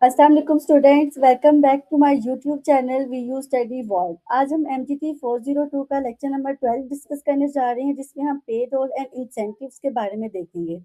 अस्सलाम वालेकुम students, welcome back to my YouTube channel V U study world. आज हम एमटीटी 402 का लेक्चर नंबर 12 डिस्कस करने जा रहे हैं, जिसमें हम पे रोल एंड इंसेंटिव्स के बारे में देखेंगे।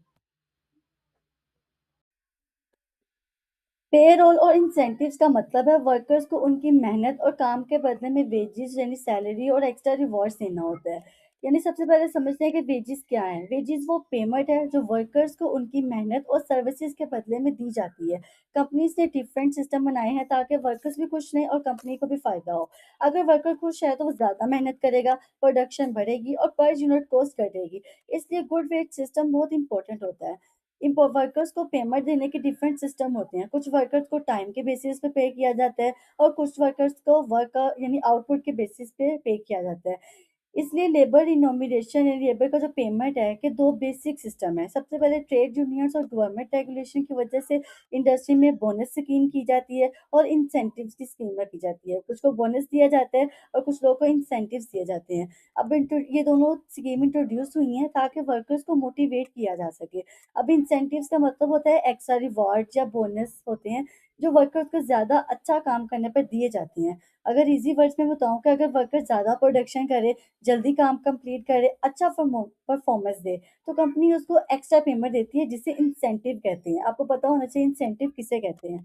पे रोल और इंसेंटिव्स का मतलब है वर्कर्स को उनकी मेहनत और काम के बदले में वेजेस यानी सैलरी और एक्स्ट्रा रिवॉर्ड्स देना होता है। यानी सबसे पहले समझते हैं कि वेजेस क्या है। वेजेस वो पेमेंट है जो वर्कर्स को उनकी मेहनत और सर्विसेज के बदले में दी जाती है। कंपनीज ने डिफरेंट सिस्टम बनाए हैं ताकि वर्कर्स भी खुश रहें और कंपनी को भी फायदा हो। अगर वर्कर खुश है तो वो ज्यादा मेहनत करेगा, प्रोडक्शन बढ़ेगी और पर यूनिट कॉस्ट घटेगी। इसलिए गुड वेज सिस्टम बहुत इंपॉर्टेंट होता है। वर्कर्स को पेमेंट देने के डिफरेंट सिस्टम होते हैं। कुछ वर्कर्स को टाइम के बेसिस पे पे किया जाता है और कुछ वर्कर्स को वर्क यानी आउटपुट के बेसिस पे किया जाता है। इसलिए लेबर रिनोमिनेशन यानी लेबर का जो पेमेंट है कि दो बेसिक सिस्टम है। सबसे पहले ट्रेड यूनियंस और गवर्नमेंट रेगुलेशन की वजह से इंडस्ट्री में बोनस स्कीम की जाती है और इंसेंटिव्स की स्कीम रखी जाती है। कुछ को बोनस दिया जाता है और कुछ लोगों को इंसेंटिव्स दिए जाते हैं। अब ये दोनों स्कीम इंट्रोड्यूस हुई हैं ताकि वर्कर्स को मोटिवेट किया जा सके। अब इंसेंटिव्स का मतलब होता है एक्स्ट्रा रिवॉर्ड या बोनस होते हैं जो वर्कर्स को ज्यादा अच्छा काम करने पर दिए जाते हैं। अगर इजी वर्ड्स में बताऊं कि अगर वर्कर ज्यादा प्रोडक्शन करे, जल्दी काम कंप्लीट करे, अच्छा परफॉर्मेंस दे, तो कंपनी उसको एक्स्ट्रा पेमेंट देती है जिसे इंसेंटिव कहते हैं। आपको पता होना चाहिए इंसेंटिव किसे कहते हैं।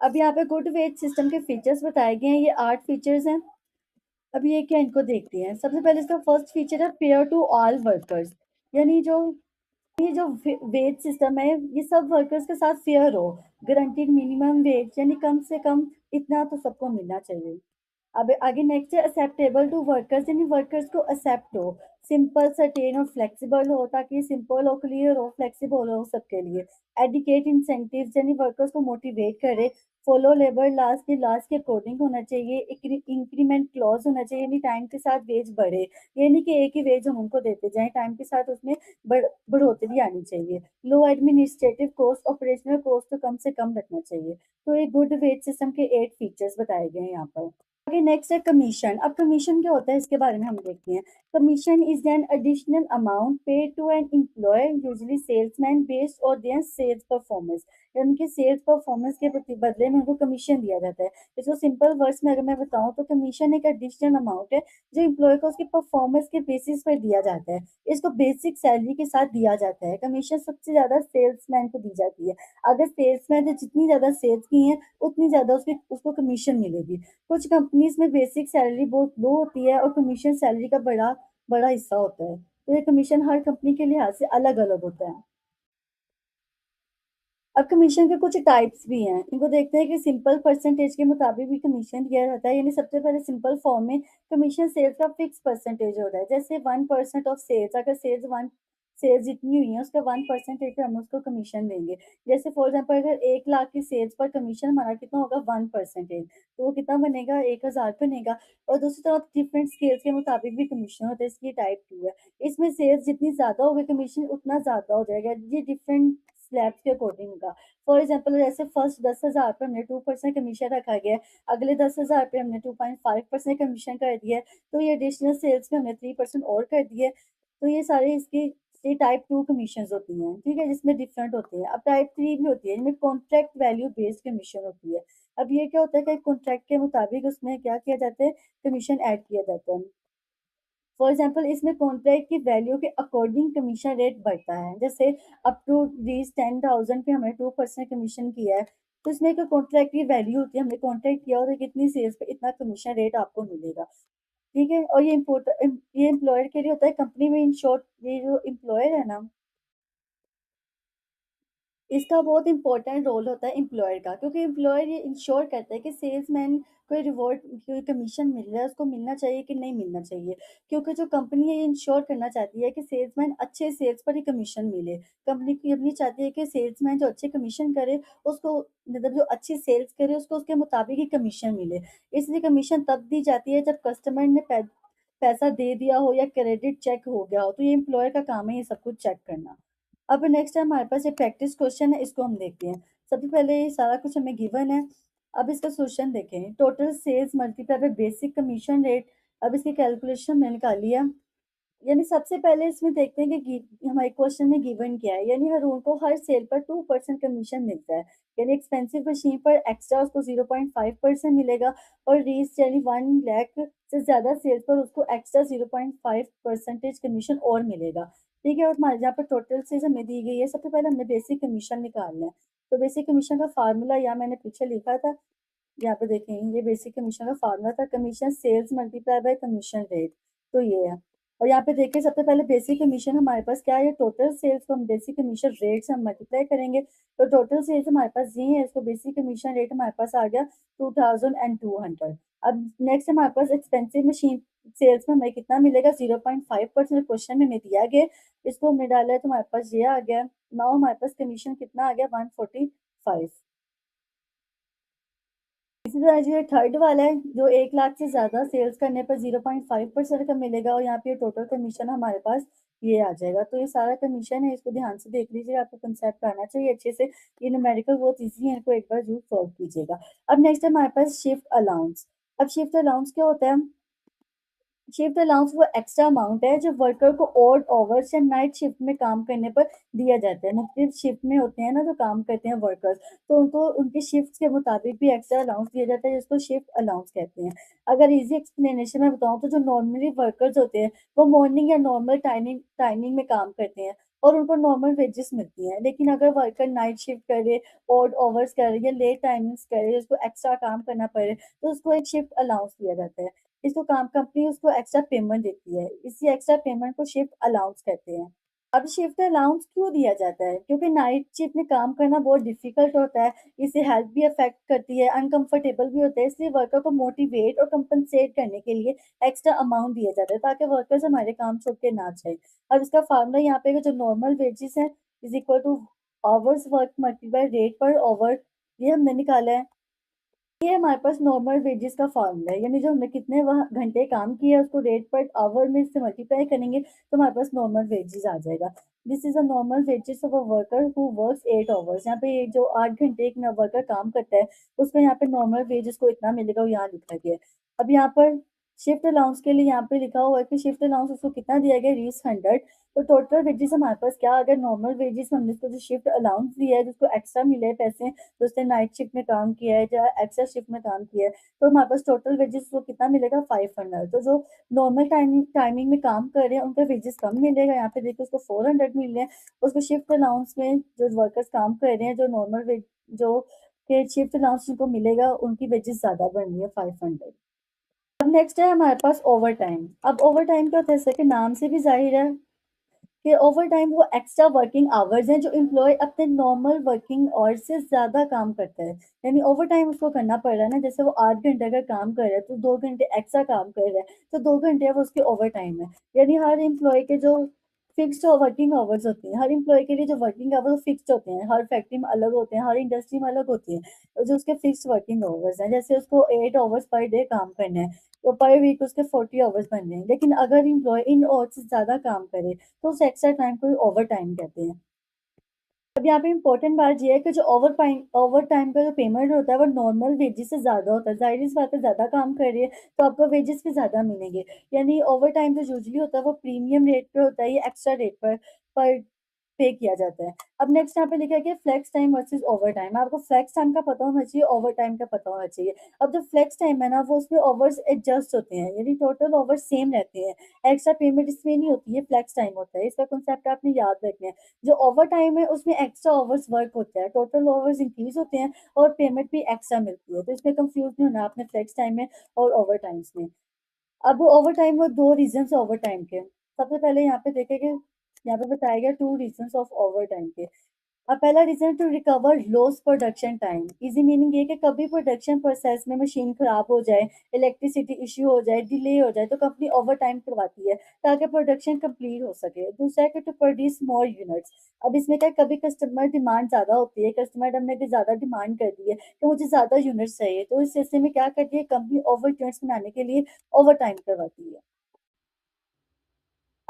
अब यहाँ पे गुड वेज सिस्टम के फीचर्स बताए गए हैं, ये 8 फीचर्स हैं। अब ये क्या, इनको देखते हैं। सबसे पहले इसका फर्स्ट फीचर है फेयर टू ऑल वर्कर्स। यानी जो वेज सिस्टम है ये सब वर्कर्स के साथ फेयर हो। गारंटीड मिनिमम वेज यानी कम से कम इतना तो सबको मिलना चाहिए। अब आगे नेक्स्ट है एक्सेप्टेबल टू वर्कर्स, यानी वर्कर्स को एक्सेप्ट हो। सिंपल, सर्टेन और फ्लेक्सिबल हो, ताकि सिंपल हो, क्लियर हो, फ्लेक्सिबल हो सबके लिए। एडिकेट इंसेंटिव्स यानी वर्कर्स को मोटिवेट करे। फॉलो लेबर लॉज के अकॉर्डिंग होना चाहिए। इंक्रीमेंट क्लॉज होना चाहिए, यानी टाइम के साथ वेज बढ़े। ये नहीं कि एक ही वेज हम उनको देते जाएं, टाइम के साथ उसमें बढ़ोतरी आनी चाहिए। लो एडमिनिस्ट्रेटिव कॉस्ट, ऑपरेशनल कॉस्ट तो कम से कम रखना चाहिए। तो ये गुड वेज सिस्टम के 8 फीचर्स बताए गए हैं यहाँ पर। आगे नेक्स्ट है कमीशन। अब कमीशन क्या होता है इसके बारे में हम देखते हैं। Commission is an additional amount paid to an employ, usually salesman, based और देयर सेल्स परफॉर्मेंस। उनके सेल्स परफॉर्मेंस के बदले में उनको कमीशन दिया जाता है। इसको सिंपल वर्ड्स में अगर मैं बताऊं तो कमीशन एक एडिशनल अमाउंट है जो एम्प्लॉय को उसकी परफॉर्मेंस के बेसिस पर दिया जाता है। इसको बेसिक सैलरी के साथ दिया जाता है। कमीशन सबसे ज्यादा सेल्समैन को दी जाती है। अगर सेल्समैन ने जितनी ज्यादा सेल्स की है उतनी ज्यादा उसको कमीशन मिलेगी। कुछ कंपनीज में बेसिक सैलरी बहुत लो होती है और कमीशन सैलरी का बड़ा बड़ा हिस्सा होता है। तो ये कमीशन हर कंपनी के लिहाज से अलग अलग होता है। अब कमीशन के कुछ टाइप्स भी हैं, इनको देखते हैं कि सिंपल परसेंटेज के मुताबिक भी कमीशन दिया जाता है। यानी सबसे पहले सिंपल फॉर्म में कमीशन सेल्स का फिक्स परसेंटेज होता है। जैसे 1% ऑफ सेल्स, अगर सेल्स जितनी हुई है उसका 1% हम उसको कमीशन देंगे। जैसे फॉर एग्जाम्पल अगर 1 लाख की सेल्स पर कमीशन हमारा कितना होगा, 1%, तो वो कितना बनेगा, 1,000 बनेगा। और दूसरी तरफ डिफरेंट स्केल्स के मुताबिक भी कमीशन होता है। इसकी टाइप 2 है। इसमें सेल्स जितनी ज्यादा होगी कमीशन उतना ज्यादा हो जाएगा, ये डिफरेंट स्लैब्स के अकॉर्डिंग होगा। फॉर एग्जाम्पल जैसे फर्स्ट 10,000 पे हमने 2% कमीशन रखा गया है, अगले 10,000 पे हमने 2.5% कमीशन कर दिया है, तो ये एडिशनल सेल्स में हमने 3% और कर दिया है। तो ये सारे इसकी ये टाइप 2 कमीशन होती हैं, ठीक है, जिसमें डिफरेंट होते हैं। अब टाइप 3 भी होती है जिसमें कॉन्ट्रैक्ट वैल्यू बेस्ड कमीशन होती है। अब ये क्या होता है कि कॉन्ट्रैक्ट के मुताबिक उसमें क्या किया जाता है, कमीशन ऐड किया जाता है। फॉर एग्जाम्पल इसमें कॉन्ट्रैक्ट की वैल्यू के अकॉर्डिंग कमीशन रेट बढ़ता है। जैसे अप टू रीच 10,000 पे हमने 2% कमीशन किया है, तो इसमें एक कॉन्ट्रैक्ट की वैल्यू होती है, हमने कॉन्ट्रैक्ट किया और कितनी सेल्स पे इतना कमीशन रेट आपको मिलेगा। ठीक है, और ये एम्प्लॉयर के लिए होता है। कंपनी में इन शॉर्ट ये जो एम्प्लॉयर है ना, इसका बहुत इंपॉर्टेंट रोल होता है एम्प्लॉयर का, क्योंकि एम्प्लॉयर ये इंश्योर करता है कि सेल्समैन कोई रिवॉर्ड, कोई कमीशन मिल रहा है उसको मिलना चाहिए कि नहीं मिलना चाहिए। क्योंकि जो कंपनी है ये इंश्योर करना चाहती है कि सेल्समैन अच्छे सेल्स पर ही कमीशन मिले। कंपनी चाहती है कि सेल्समैन जो अच्छे कमीशन करे उसको, मतलब जो अच्छी सेल्स करे उसको उसके मुताबिक ही कमीशन मिले। इसलिए कमीशन तब दी जाती है जब कस्टमर ने पैसा दे दिया हो या क्रेडिट चेक हो गया हो। तो ये एम्प्लॉयर का काम है ये सब कुछ चेक करना। अब नेक्स्ट है हमारे पास एक प्रैक्टिस क्वेश्चन है, इसको हम देखते हैं। सबसे पहले ये सारा कुछ हमें गिवन है। अब इसका सोल्यूशन देखें। Total sales multiply by basic commission rate. अब इसकी कैलकुलेशन मैंने निकाली है। यानी सबसे पहले इसमें देखते हैं कि हमारे क्वेश्चन में गिवन क्या है, यानी हर उनको हर सेल पर 2% कमीशन मिलता है। यानी एक्सपेंसिव मशीन पर एक्स्ट्रा उसको 0.5% मिलेगा, और रीच यानी 1 लाख से ज्यादा सेल्स पर उसको एक्स्ट्रा 0.5% कमीशन और मिलेगा। ठीक है, और हमारे यहाँ पर टोटल सेल्स हमें दी गई है। सबसे पहले हमने बेसिक कमीशन निकालना है। तो बेसिक कमीशन का फार्मूला यहाँ मैंने पीछे लिखा था, यहाँ पे देखें, ये बेसिक कमीशन का फार्मूला था, commission sales multiply by commission rate. तो ये है। और यहाँ पे देखिए, सबसे पहले बेसिक कमीशन हमारे पास क्या है, टोटल सेल्स को हम बेसिक कमीशन रेट से हम मल्टीप्लाई करेंगे। तो टोटल सेल्स हमारे पास ये है, इसको बेसिक कमीशन रेट हमारे पास आ गया 2200। अब नेक्स्ट हमारे पास एक्सपेंसिव मशीन सेल्स में हमें कितना मिलेगा, 0.5% क्वेश्चन में हमें दिया गया है। इसको हमने डाला है तो हमारे पास ये आ गया। नाउ हमारे पास कमीशन कितना आ गया, 145। इसी तरह जो थर्ड वाला है, जो 1 लाख से ज्यादा सेल्स करने पर 0.5% का मिलेगा, और यहाँ पे टोटल कमीशन हमारे पास ये आ जाएगा। तो ये सारा कमीशन है, इसको ध्यान से देख लीजिए, आपको कंसेप्ट आना चाहिए अच्छे से। ये न्यूमेरिकल बहुत इजी है, इनको एक बार जरूर सॉल्व कीजिएगा। अब नेक्स्ट है हमारे पास शिफ्ट अलाउंस। अब शिफ्ट अलाउंस क्या होता है, शिफ्ट अलाउंस वो एक्स्ट्रा अमाउंट है जो वर्कर को ऑड आवर्स या नाइट शिफ्ट में काम करने पर दिया जाता है। मुख्तलिफ शिफ्ट में होते हैं ना जो काम करते हैं वर्कर्स, तो उनको उनकी शिफ्ट के मुताबिक भी एक्स्ट्रा अलाउंस दिया जाता है, जिसको शिफ्ट अलाउंस कहते हैं। अगर इजी एक्सप्लेनेशन में बताऊं तो जो नॉर्मली वर्कर्स होते हैं वो मॉर्निंग या नॉर्मल टाइमिंग टाइमिंग में काम करते हैं, और उनको नॉर्मल वेजेस मिलती हैं। लेकिन अगर वर्कर नाइट शिफ्ट करे, ऑड आवर्स करे या लेट टाइमिंग्स करे, उसको एक्स्ट्रा काम करना पड़े, तो उसको एक शिफ्ट अलाउंस दिया जाता है। इसको काम कंपनी उसको एक्स्ट्रा पेमेंट देती है, इसी एक्स्ट्रा पेमेंट को शिफ्ट अलाउंस कहते हैं। अब शिफ्ट अलाउंस क्यों दिया जाता है, क्योंकि नाइट शिफ्ट में काम करना बहुत डिफिकल्ट होता है, इससे हेल्थ भी अफेक्ट करती है, अनकंफर्टेबल भी होता है, इसलिए वर्कर को मोटिवेट और कंपनसेट करने के लिए एक्स्ट्रा अमाउंट दिया जाता है, ताकि वर्कर्स हमारे काम छोड़ के ना जाए। अब इसका फार्मूला यहाँ पे जो नॉर्मल वेजेस है is equal two hours work multiply rate पर ओवर, ये हमने निकाला है। ये हमारे पास नॉर्मल वेजेस का फॉर्मूला है, यानी जो हमने कितने वह घंटे काम किया उसको रेट पर आवर में से मल्टीप्लाई करेंगे तो हमारे पास नॉर्मल वेजेस आ जाएगा। This is a normal wages of a worker who works 8 hours. यहाँ पे ये जो 8 घंटे एक वर्कर काम करता है, उसमें यहाँ पे नॉर्मल वेजेस को इतना मिलेगा, वो यहाँ लिखा गया है। अब यहाँ पर शिफ्ट अलाउंस के लिए यहाँ पे लिखा हुआ है कि शिफ्ट अलाउंस उसको कितना दिया गया, रीस 100। तो टोटल वेजेस हमारे पास क्या, अगर नॉर्मल वेजेस में हमने इसको जो शिफ्ट अलाउंस दिया है, जिसको एक्स्ट्रा मिले हैं पैसे, तो उसने नाइट शिफ्ट में काम किया है या एक्स्ट्रा शिफ्ट में काम किया है, तो हमारे पास टोटल वेजेस को कितना मिलेगा, 500। तो जो नॉर्मल टाइमिंग में काम कर रहे हैं उनका वेजेस कम मिलेगा, यहाँ पे देखिए उसको 400 मिल रहे हैं। उसको शिफ्ट अलाउंस में जो वर्कर्स काम कर रहे हैं, जो नॉर्मल वेज जो के शिफ्ट अलाउंस जिनको मिलेगा उनकी वेजेस ज्यादा बन रही है, 500। अब नेक्स्ट है हमारे पास ओवर टाइम। अब ओवर टाइम क्या होता है, जैसे कि नाम से भी जाहिर है कि ओवर टाइम वो एक्स्ट्रा वर्किंग आवर्स हैं जो एम्प्लॉय अपने नॉर्मल वर्किंग आवर्स से ज्यादा काम करता है। यानी ओवर टाइम उसको करना पड़ रहा है ना, जैसे वो 8 घंटे का काम कर रहा है तो 2 घंटे एक्स्ट्रा काम कर रहा है, तो 2 घंटे वो उसके ओवर टाइम है। यानी हर एम्प्लॉय के जो फिक्स्ड वर्किंग आवर्स होते हैं, हर एम्प्लॉय के लिए जो वर्किंग आवर्स फिक्स्ड होते हैं, हर फैक्ट्री में अलग होते हैं, हर इंडस्ट्री में अलग होती है। तो जो उसके फिक्स्ड वर्किंग आवर्स हैं, जैसे उसको 8 आवर्स पर डे काम करना है, तो पर वीक उसके 40 आवर्स बनने हैं। लेकिन अगर एम्प्लॉय इन आवर्स से ज्यादा काम करे तो उस एक्स्ट्रा टाइम को ओवर टाइम कहते हैं। अब यहाँ पे इम्पोर्टेंट बात ये है कि जो ओवर टाइम का जो पेमेंट होता है वो नॉर्मल वेजेस से ज्यादा होता है। जाहिर सी बात है, ज्यादा काम कर रही है तो आपको वेजेस भी ज्यादा मिलेंगे। यानी ओवर टाइम जो यूजली होता है वो प्रीमियम रेट पे होता है, ये एक्स्ट्रा रेट पर पे किया जाता है। अब नेक्स्ट यहाँ पे लिखा है कि flex time versus over time. आपको फ्लेक्स टाइम का पता होना चाहिए, ओवर टाइम का पता होना चाहिए। अब जो फ्लेक्स टाइम है ना, वो उसमें ओवर्स एडजस्ट होते हैं, यानी टोटल ओवर्स सेम रहते हैं, एक्स्ट्रा पेमेंट इसमें नहीं होती है, फ्लेक्स टाइम होता है। इसका कॉन्सेप्ट आपने याद रखना है। जो ओवर टाइम है उसमें एक्स्ट्रा ओवर्स वर्क होता है, टोटल ओवर्स इंक्रीज होते हैं और पेमेंट भी एक्स्ट्रा मिलती है, तो इसमें कंफ्यूज नहीं होना आपने फ्लेक्स टाइम में और ओवर टाइम्स में। अब ओवर टाइम वो दो रीजन है ओवर टाइम के। सबसे पहले यहाँ पे देखें कि यहाँ पे बताया गया 2 रीजन ऑफ ओवर टाइम के। अब पहला reason to recover loss production time. Easy meaning ये कि कभी प्रोडक्शन प्रोसेस में मशीन खराब हो जाए, इलेक्ट्रिसिटी इश्यू हो जाए, डिले हो जाए, तो कंपनी ओवर टाइम करवाती है ताकि प्रोडक्शन कंप्लीट हो सके। दूसरा है कि टू प्रोड्यूस मोर यूनिट्स। अब इसमें क्या है, कभी कस्टमर डिमांड ज्यादा होती है, कस्टमर हमने भी ज्यादा डिमांड कर दी है तो मुझे ज्यादा यूनिट्स चाहिए, तो इस सिलसिले में क्या करती है कंपनी, ओवर यूनिट्स बनाने के लिए ओवर टाइम करवाती है।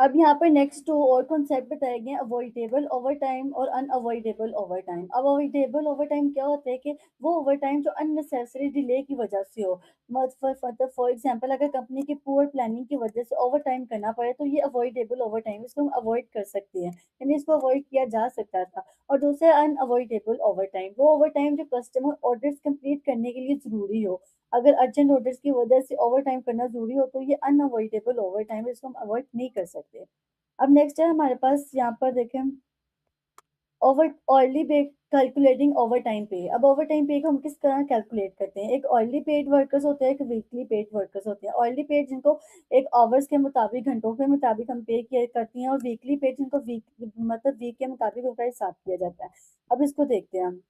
अब यहाँ पर नेक्स्ट 2 और कॉन्सेप्ट बताए गए हैं, अवॉइडेबल ओवरटाइम और अनअवॉइडेबल ओवरटाइम। अवॉइडेबल ओवरटाइम क्या होता है कि वो ओवरटाइम जो अननेसेसरी डिले की वजह से हो। मतलब फॉर एग्जांपल अगर कंपनी की पुअर प्लानिंग की वजह से ओवरटाइम करना पड़े तो ये अवॉइडेबल ओवरटाइम, इसको हम अवॉइड कर सकते हैं, यानी इसको अवॉइड किया जा सकता था। और दूसरा अनअवॉइडेबल ओवरटाइम, वो ओवरटाइम जो कस्टमर ऑर्डर्स कंप्लीट करने के लिए ज़रूरी हो। अगर अर्जेंट ऑर्डर्स की वजह से ओवरटाइम करना ज़रूरी हो तो ये अनअवॉइडेबल ओवरटाइम है, इसको हम अवॉइड नहीं कर सकते। अब नेक्स्ट है हमारे पास यहाँ पर देखें, ओवर ऑयरली पे कैलकुलेटिंग ओवर टाइम पे। अब ओवर टाइम पे को हम किस तरह कैलकुलेट करते हैं? एक ऑयरली पेड वर्कर्स होते हैं, एक वीकली पेड वर्कर्स होते हैं। ऑयरली पेड जिनको एक आवर्स के मुताबिक, घंटों के मुताबिक हम पे किया करती हैं, और वीकली पेड जिनको वीक मतलब वीक के मुताबिक उनका हिसाब किया जाता है। अब इसको देखते हैं हम।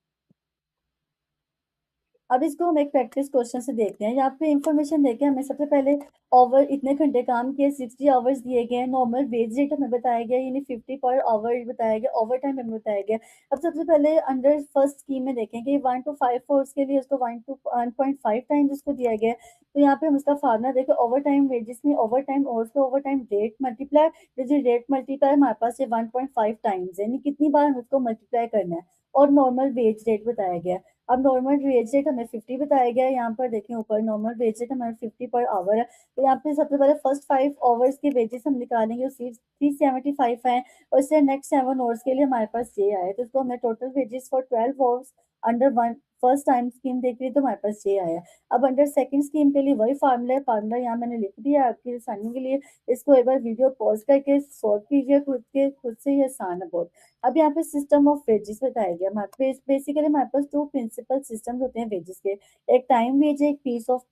अब इसको हम एक प्रैक्टिस क्वेश्चन से देखते हैं। यहाँ पे इंफॉर्मेशन देके हमें सबसे पहले ओवर इतने घंटे काम किए, 60 आवर्स दिए गए हैं, नॉर्मल वेज रेट हमें बताया गया, यानी 50 पर आवर बताया गया, ओवर टाइम हमें बताया गया। अब सबसे पहले अंडर फर्स्ट स्कीम में देखें कि 1 to 5 फोर्स के लिए उसको 1 to 1.5 टाइम्स उसको दिया गया है। तो यहाँ पे हम उसका फार्मूला देखें, ओवर टाइम वेजेस में ओवर टाइम और over time rate multiply, rate multiply हमारे पास ये 1.5 टाइम्स है, यानी कितनी बार हम उसको मल्टीप्लाई करना है। और नॉर्मल वेज रेट बताया गया है। अब नॉर्मल वेज रेट हमें 50 बताया गया है, यहाँ पर देखें ऊपर नॉर्मल वेज रेट हमारे 50 पर आवर है। तो यहाँ पे सबसे पहले फर्स्ट 5 आवर्स के वेजेस हम निकालेंगे, 375 है, और इससे नेक्स्ट 7 आवर्स के लिए हमारे पास ये आया, तो इसको हमने total wages for 12 hours under one first time scheme देख रही तो हमारे पास ये आया। अब अंडर सेकंड स्कीम के लिए वही फार्मूला है, फार्मूला यहाँ मैंने लिख दिया आपकी आसानी के लिए। इसको एक बार वीडियो पॉज करके सॉल्व कीजिए खुद से, ये आसान है बहुत। अब यहाँ पे सिस्टम ऑफ वेजेस बताया गया हमारे पे। बेसिकली हमारे पास दो प्रिंसिपल सिस्टम होते हैं वेजेस के, एक टाइम वेज है, एक पीस ऑफ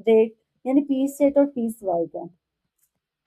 रेट, यानी पीस रेट और पीस वर्क है।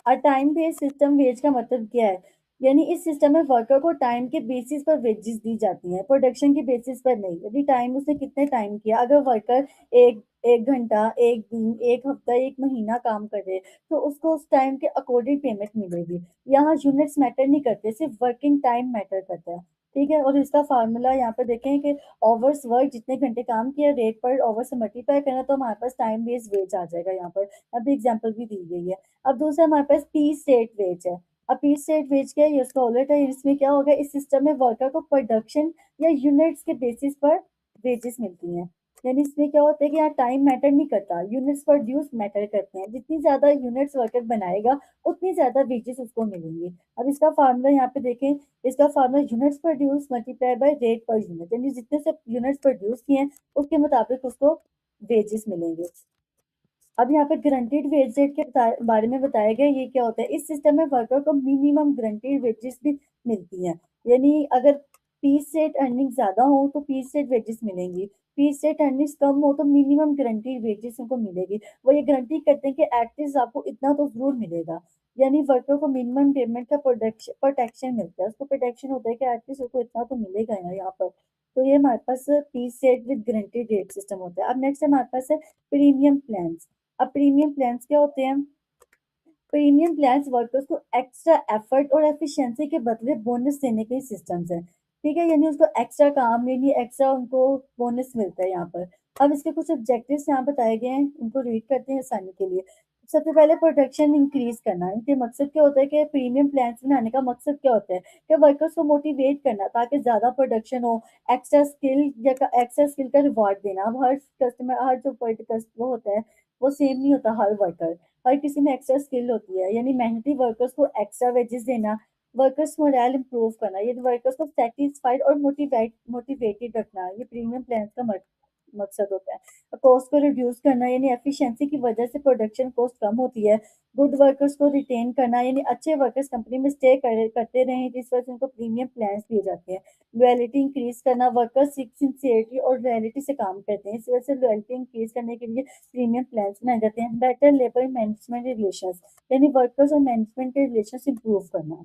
और टाइम बेस्ड सिस्टम वेज का मतलब क्या है? यानी इस सिस्टम में वर्कर को टाइम के बेसिस पर वेजेस दी जाती हैं, प्रोडक्शन के बेसिस पर नहीं। यदि टाइम उसने कितने टाइम किया, अगर वर्कर एक एक घंटा, एक दिन, एक हफ्ता, एक महीना काम कर रहे, तो उसको उस टाइम के अकॉर्डिंग पेमेंट मिलेगी। यहाँ यूनिट्स मैटर नहीं करते, सिर्फ वर्किंग टाइम मैटर करता है। ठीक है, और इसका फार्मूला यहाँ पर देखें कि ओवर्स वर्क, जितने घंटे काम किया, रेट पर ओवर से मल्टीप्लाई करना, तो हमारे पास टाइम बेस्ड वेज आ जाएगा यहाँ पर। अभी एग्जाम्पल भी दी गई है। अब दूसरा हमारे पास पी स्टेट वेज है। अब पी स्टेट वेज क्या है? ये उसका उलट है। इसमें क्या होगा, इस सिस्टम में वर्कर को प्रोडक्शन या यूनिट्स के बेसिस पर वेजेस मिलती हैं। यानी इसमें क्या होता है कि यहाँ टाइम मैटर नहीं करता, यूनिट्स प्रोड्यूस मैटर करते हैं। जितनी ज्यादा यूनिट्स वर्कर बनाएगा उतनी ज्यादा वेजेस उसको मिलेंगी। अब इसका फार्मूला यहाँ पे देखें, इसका formula units produce multiply by rate per unit, यानी जितने से यूनिट्स प्रोड्यूस किए हैं उसके मुताबिक उसको वेजेस मिलेंगे। अब यहाँ पे गारंटीड वेज रेट के बारे में बताया गया, ये क्या होता है? इस सिस्टम में वर्कर को मिनिमम गारंटीड वेजेस भी मिलती हैं। यानी अगर पीस रेट अर्निंग ज्यादा हो तो पीस रेट वेजेस मिलेंगी, पीस रेट अर्निंग कम हो तो मिनिमम गारंटीड वेजेस उनको मिलेगी। वो ये गारंटी करते हैं कि एटलीस्ट आपको इतना तो जरूर मिलेगा। यानी वर्कर को मिनिमम पेमेंट का प्रोटेक्शन प्रोटेक्शन मिलता है, उसको प्रोटेक्शन होता है कि एटलीस्ट उसको इतना तो मिलेगा यहाँ पर। तो ये हमारे पास piece rate with guaranteed rate system होता है। अब नेक्स्ट हमारे पास है प्रीमियम प्लान। अब प्रीमियम प्लान्स क्या होते हैं? प्रीमियम प्लान्स वर्कर्स को एक्स्ट्रा एफर्ट और एफिशिएंसी के बदले बोनस देने के सिस्टम्स हैं। ठीक है, यानी उसको एक्स्ट्रा काम, यानी एक्स्ट्रा उनको बोनस मिलता है यहाँ पर। अब इसके कुछ ऑब्जेक्टिव्स यहाँ बताए गए हैं, इनको रीड करते हैं आसानी के लिए। सबसे पहले प्रोडक्शन इंक्रीज करना। इनके मकसद क्या होता है कि प्रीमियम प्लान्स बनाने का मकसद क्या होता है कि वर्कर्स को मोटिवेट करना ताकि ज्यादा प्रोडक्शन हो। एक्स्ट्रा स्किल का रिवॉर्ड देना। अब हर कस्टमर, हर जो वो होता है वो सेम नहीं होता, हर वर्कर, हर किसी में एक्स्ट्रा स्किल होती है, यानी मेहनती वर्कर्स को एक्स्ट्रा वेजेस देना। वर्कर्स मोरल इंप्रूव करना, ये वर्कर्स को सेटिस्फाइड और मोटिवेटेड रखना, ये प्रीमियम प्लान का मकसद होता है। कॉस्ट को रिड्यूस करना, यानी एफिशिएंसी की वजह से प्रोडक्शन कॉस्ट कम होती है। गुड वर्कर्स को रिटेन करना, यानी अच्छे वर्कर्स कंपनी में स्टे करते रहें, जिस वजह से उनको प्रीमियम प्लान दिए जाते हैं। लॉयल्टी इंक्रीज करना, वर्कर्स सिंसियरिटी और लॉयल्टी से काम करते हैं, इस वजह से लॉयल्टी इंक्रीज करने के लिए प्रीमियम प्लान बनाए जाते हैं। बेटर लेबर मैनेजमेंट रिलेशन, यानी वर्कर्स और मैनेजमेंट के रिलेशन इंप्रूव करना।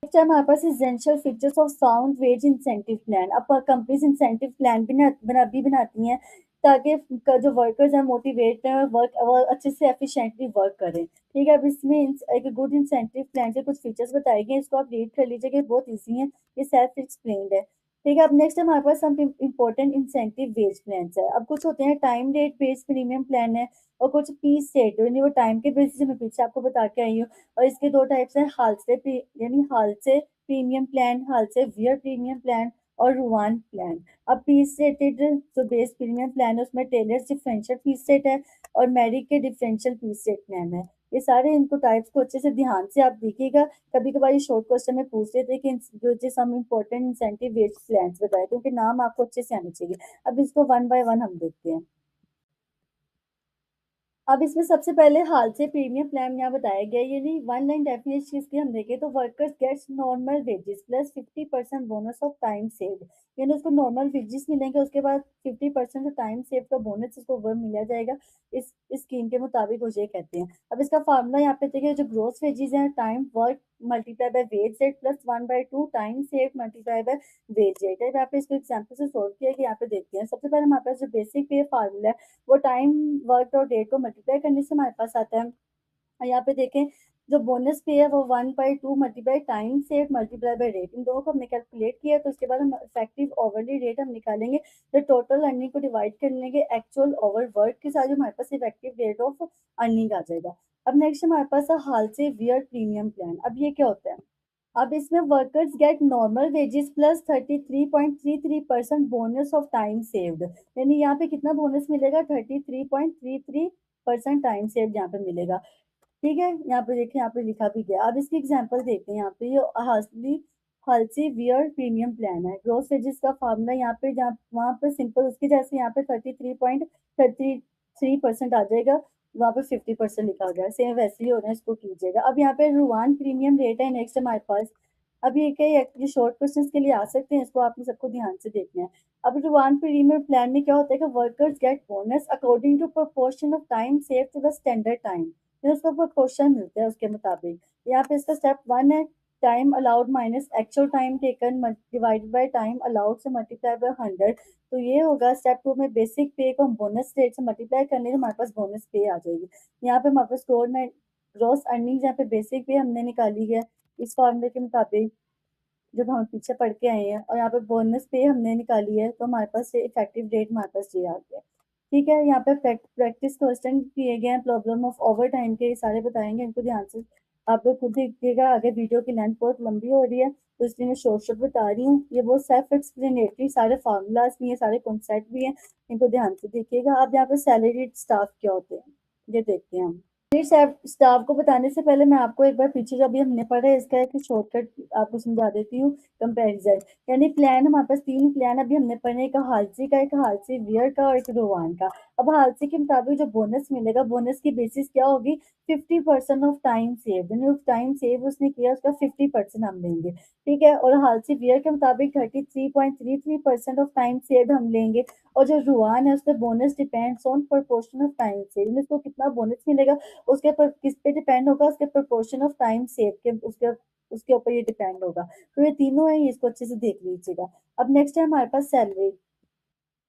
नेक्स्ट है हमारे पास essential features of sound wage incentive plan. अब कंपनीज इंसेंटिव प्लान भी बनाती हैं ताकि जो वर्कर्स हैं मोटिवेट वर्क और अच्छे से एफिशिएंटली वर्क करें। ठीक है, अब इसमें एक गुड इंसेंटिव प्लान के कुछ फीचर्स बताए गए हैं, इसको आप रीड कर लीजिए कि बहुत ईजी है, ये सेल्फ एक्सप्लेन्ड है। ठीक है, अब नेक्स्ट हमारे पास some important incentive wage plans है। अब कुछ होते हैं time rate based premium plan है, और कुछ पीस सेट यानी वो टाइम के बेसिस से मैं पीछे आपको बता के आई हूँ। और इसके दो टाइप्स हैं, यानी हाल से प्रीमियम प्लान, हाल से वियर प्रीमियम प्लान और रुआन प्लान। अब पीस सेटेड जो बेस प्रीमियम प्लान है उसमें टेलर्स डिफरेंशियल पीस सेट है, और मैरिक के डिफरेंशियल पीस सेट प्लान है। ये सारे इनको टाइप्स को अच्छे से ध्यान से आप देखिएगा। कभी कभार ये शॉर्ट क्वेश्चन में पूछ लेते हैं कि जो जिस हम इम्पोर्टेंट इंसेंटिव वेज प्लान्स बताए, क्योंकि नाम आपको अच्छे से आने चाहिए। अब इसको वन बाय वन हम देखते हैं। अब इसमें सबसे पहले हाल से प्रीमियम प्लान यहाँ बताया गया है, यानी वन लाइन डेफिनेशन इसकी हम देखें तो workers gets normal wages plus 50% bonus of time save. यानी उसको नॉर्मल वेजेस मिलेंगे, उसके बाद 50% टाइम सेव का बोनस उसको वो मिला जाएगा। इस स्कीम के मुताबिक वो ये कहते हैं। अब इसका फार्मूला यहाँ पे देखिए, जो ग्रोस वेजेस हैं time work multiply by wage rate plus 1/2 time saved multiply bye wage rate है। यहाँ पे इसको एग्जाम्पल से सोल्व किया कि यहाँ पे देखते हैं। सबसे पहले हमारे पास जो बेसिक पे फार्मूला है वो टाइम वर्क और डेट को मल्टीप्लाई करने से हमारे पास आता है। और यहाँ पे देखें, जो बोनस पे है वो 1/2 multiply time saved multiply by rate, इन दोनों को हमने कैलकुलेट किया। तो उसके बाद हम इफेक्टिव ओवरली रेट हम निकालेंगे, तो टोटल अर्निंग को डिवाइड कर लेंगे एक्चुअल ओवर वर्क के साथ, जो हमारे पास इफेक्टिव रेट ऑफ अर्निंग आ जाएगा। अब नेक्स्ट हमारे पास है हाल से वियर प्रीमियम प्लान। अब ये क्या होता है? अब इसमें workers get normal wages plus 33.33% bonus of time saved. यानी यहाँ पे कितना बोनस मिलेगा? 33.33% टाइम सेव्ड यहाँ पे मिलेगा। ठीक है, यहाँ पे देखिए, यहाँ पे लिखा भी गया। अब इसकी एग्जांपल देखते हैं। यहाँ पे ये हासली हल्सी वियर प्रीमियम प्लान है। ग्रोस वेजेस का फार्मूला यहाँ पे, जहाँ वहाँ पे सिंपल उसके जैसे यहाँ पे 33.33% आ जाएगा, वहाँ पे 50% लिखा गया है। सेम वैसे ही होना है, इसको कीजिएगा। अब यहाँ पे रुआन प्रीमियम रेट है नेक्स्ट हमारे पास। अब ये कई एक्चुअली शॉर्ट क्वेश्चंस के लिए आ सकते हैं, इसको आपने सबको ध्यान से देखना है। अब रुआन प्रीमियम प्लान में क्या होता है कि workers get bonus according to proportion of time save to the standard time. फिर उसको प्रोपोर्शन मिलता है उसके मुताबिक। यहाँ पे इसका स्टेप वन है, time allowed minus actual time taken divided by time allowed से मल्टीप्लाई बाय 100। तो ये होगा स्टेप टू में, बेसिक पे को हम बोनस रेट से मल्टीप्लाई करने से हमारे पास बोनस पे आ जाएगी। यहाँ पे हमारे पास स्कोर में ग्रॉस अर्निंग, यहाँ पे बेसिक पे हमने निकाली है इस फॉर्मूले के मुताबिक जब हम पीछे पढ़ के आए हैं, और यहाँ पे बोनस पे हमने निकाली है, तो हमारे पास इफेक्टिव डेट हमारे पास ये आ गया। ठीक है, यहाँ पे प्रैक्टिस क्वेश्चन किए गए हैं, प्रॉब्लम ऑफ ओवर टाइम के, ये सारे बताएंगे, इनको ध्यान से आप लोग खुद देखिएगा। आगे वीडियो की लेंथ बहुत लंबी हो रही है, तो इसलिए मैं शॉर्ट शॉर्ट बता रही हूँ। ये बहुत सेल्फ एक्सप्लेनेटरी सारे फार्मूलाज भी हैं, सारे कॉन्सेप्ट भी हैं, इनको ध्यान से देखिएगा। अब यहाँ पे सैलरीड स्टाफ क्या होते हैं ये देखते हैं हम। स्टाफ को बताने से पहले मैं आपको एक बार पीछे जो अभी हमने पढ़ा है इसका एक शॉर्टकट आपको समझा देती हूँ। कंपैरिजन, यानी प्लान हमारे पास तीन प्लान अभी हमने पढ़े, एक हालसी का, एक हालसी वियर का और एक रोवान का। अब हालसी के मुताबिक जो बोनस मिलेगा, बोनस की बेसिस क्या होगी? 50% ऑफ टाइम सेव, यानी टाइम सेव उसने किया उसका 50% हम लेंगे। ठीक है, और हालसी वियर के मुताबिक 33.33% ऑफ टाइम सेव हम लेंगे। और जो रुआन है उसका bonus depends on proportion of time save, उसको कितना बोनस मिलेगा उसके ऊपर किस पे डिपेंड होगा? उसके प्रोपोर्शन ऑफ टाइम सेव के उसके उसके ऊपर ये डिपेंड होगा। तो ये तीनों है, इसको अच्छे से देख लीजिएगा। अब नेक्स्ट है हमारे पास सैलरी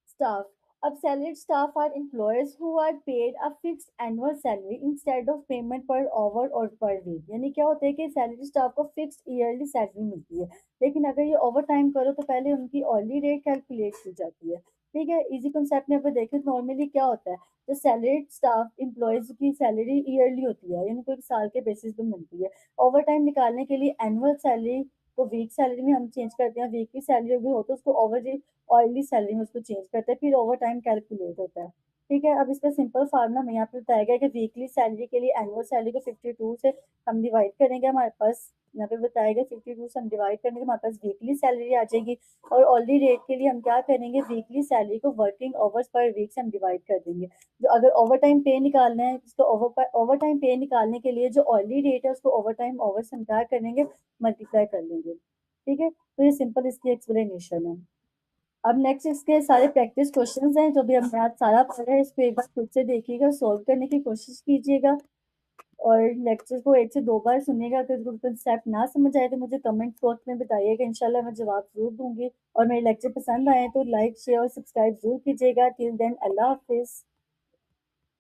स्टाफ। अब salaried staff are employees who are paid a fixed annual salary instead of payment per hour और पर वीक। यानी क्या होता है कि सैलरी स्टाफ को फिक्स्ड ईयरली सैलरी मिलती है, लेकिन अगर ये ओवर टाइम करो तो पहले उनकी ऑनली रेट कैलकुलेट की जाती है। ठीक है, इजी कॉन्सेप्ट में अगर देखें तो नॉर्मली क्या होता है, जो सैलरीड स्टाफ एम्प्लॉयज की सैलरी ईयरली होती है, यानी कोई साल के बेसिस पे मिलती है। ओवर टाइम निकालने के लिए एनुअल सैलरी को वीक सैलरी में हम चेंज करते हैं, वीकली सैलरी अगर हो तो उसको ओवर ऑयली सैलरी में उसको चेंज करते हैं, फिर ओवर टाइम कैलकुलेट होता है। ठीक है, अब इसका सिंपल फार्मूला में यहाँ पे बताया गया कि वीकली सैलरी के लिए एनुअल सैलरी को 52 से हम डिवाइड करेंगे। हमारे पास यहाँ पे बताया गया 52 से हम डिवाइड करेंगे, हमारे पास वीकली सैलरी आ जाएगी। और ऑनली रेट के लिए हम क्या करेंगे? वीकली सैलरी को वर्किंग आवर्स पर वीक से हम डिवाइड कर देंगे। जो अगर ओवर टाइम पे निकालना है, उसको ओवर टाइम पे निकालने के लिए जो ऑनली रेट है उसको ओवर टाइम आवर्स हम क्या करेंगे? मल्टीप्लाई कर लेंगे। ठीक है, तो ये सिंपल इसकी एक्सप्लेनेशन है। अब नेक्स्ट इसके सारे प्रैक्टिस क्वेश्चंस हैं जो भी हमने आज सारा पढ़ा है, इसको एक बार खुद से देखिएगा, सॉल्व करने की कोशिश कीजिएगा। और लेक्चर को एक से दो बार सुनिएगा। अगर कोई कंसेप्ट ना समझ आए तो मुझे कमेंट बॉक्स में बताइएगा, इंशाल्लाह मैं जवाब जरूर दूंगी। और मेरे लेक्चर पसंद आए तो लाइक शेयर और सब्सक्राइब जरूर कीजिएगा। टिल देन, अल्लाह हाफिज।